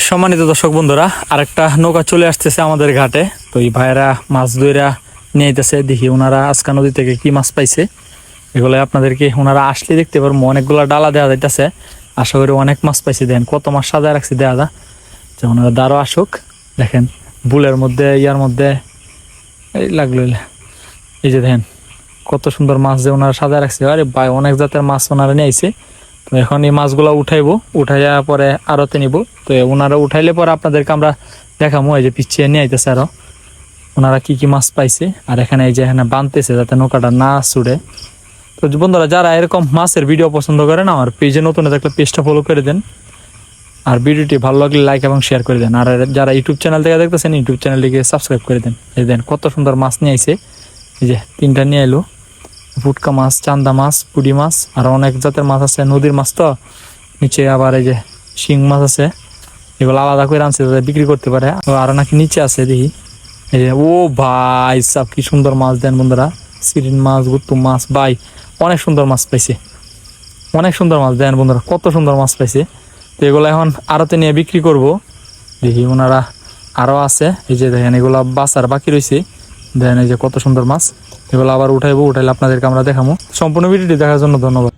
সম্মানিত দর্শক বন্ধুরা, আরেকটা নৌকা চলে আসতেছে আমাদের ঘাটে। তো এই ভাইয়েরা মাছ ধইরা নিয়ে আইতেছে। দেখি ওনারা আজকা নদী থেকে কি মাছ পাইছে, এগুলো আপনাদেরকে ওনারা আসলে দেখতে পারবো। অনেকগুলা ডালা দেওয়া যাইতেছে, আশা করি অনেক মাছ পাইছে। দেখেন কত মাছ সাজায় রাখছি, দেওয়া যা যে ওনারা দাঁড়ো আসুক। দেখেন বুলের মধ্যে ইয়ার মধ্যে এই লাগলো, এই যে দেখেন কত সুন্দর মাছ যে ওনারা সাজায় রাখছে। আরে ভাই, অনেক জাতের মাছ ওনারা নিয়ে আইছে। তো এখন এই মাছগুলো উঠাইবো, উঠাইয়া পরে আড়তে নিব। তো ওনারা উঠাইলে পরে আপনাদেরকে আমরা দেখাবো। এই যে পিছিয়ে নিয়ে আইতেছে আরো ওনারা কি কি মাছ পাইছে। আর এখানে এই যে এখানে বাঁধতেছে যাতে নৌকাটা না ছুড়ে। তো বন্ধুরা, যারা এরকম মাছের ভিডিও পছন্দ করেন, আমার পেজে নতুন থাকলে পেজটা ফলো করে দেন। আর ভিডিওটি ভালো লাগলে লাইক এবং শেয়ার করে দেন। আর যারা ইউটিউব চ্যানেল থেকে দেখতেছেন, ইউটিউব চ্যানেলটিকে সাবস্ক্রাইব করে দেন। এই দেন কত সুন্দর মাছ নিয়ে আইছে। এই যে তিনটা নিয়ে এলো, ফুটকা মাছ, চান্দা মাছ, পুঁটি মাছ, আর অনেক জাতের মাছ আছে। নদীর মাছ তো, নিচে আবার এই যে শিং মাছ আছে। এগুলো আলাদা করে আনছে যাতে বিক্রি করতে পারে। আরো নাকি নিচে আছে দেখি। এই যে ও ভাই সব কি সুন্দর মাছ দেন বন্ধুরা, সিরিন মাছ, গুত্তু মাছ, ভাই অনেক সুন্দর মাছ পাইছে। অনেক সুন্দর মাছ দেন বন্ধুরা, কত সুন্দর মাছ পাইছে। তো এগুলো এখন আড়তে নিয়ে বিক্রি করব। দেখি ওনারা আরো আছে। এই যে দেখেন এগুলা বাছার বাকি রয়েছে। দেখেন এই যে কত সুন্দর মাছ। এগুলো আবার উঠাইবো, উঠাইলে আপনাদেরকে আমরা দেখাবো। সম্পূর্ণ ভিডিওটি দেখার জন্য ধন্যবাদ।